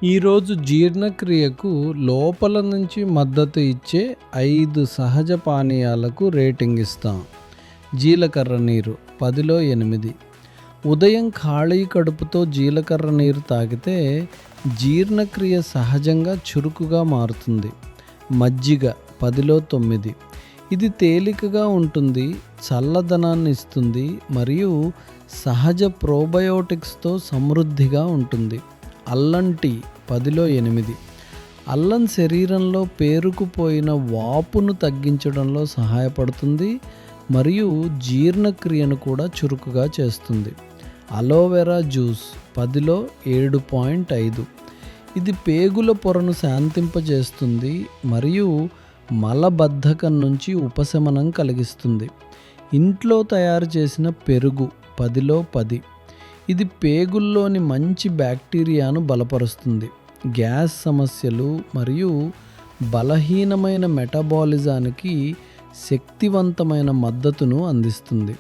ఈరోజు జీర్ణక్రియకు లోపల నుంచి మద్దతు ఇచ్చే 5 సహజ పానీయాలకు రేటింగ్ ఇస్తాం. జీలకర్ర నీరు 10లో 8. ఉదయం ఖాళీ కడుపుతో జీలకర్ర నీరు తాగితే జీర్ణక్రియ సహజంగా చురుకుగా మారుతుంది. మజ్జిగ 10లో 9. ఇది తేలికగా ఉంటుంది, చల్లదనాన్ని ఇస్తుంది మరియు సహజ ప్రోబయోటిక్స్తో సమృద్ధిగా ఉంటుంది. అల్లం టీ 10లో 8. అల్లం శరీరంలో పేరుకుపోయిన వాపును తగ్గించడంలో సహాయపడుతుంది మరియు జీర్ణక్రియను కూడా చురుకుగా చేస్తుంది. అలోవెరా జ్యూస్ 10లో 7.5. ఇది పేగుల పొరను శాంతింపజేస్తుంది మరియు మలబద్ధకం నుంచి ఉపశమనం కలిగిస్తుంది. ఇంట్లో తయారు చేసిన పెరుగు 10లో 10. ఇది పేగుల్లోని మంచి బ్యాక్టీరియాను బలపరుస్తుంది, గ్యాస్ సమస్యలు మరియు బలహీనమైన మెటబాలిజానికి శక్తివంతమైన మద్దతును అందిస్తుంది.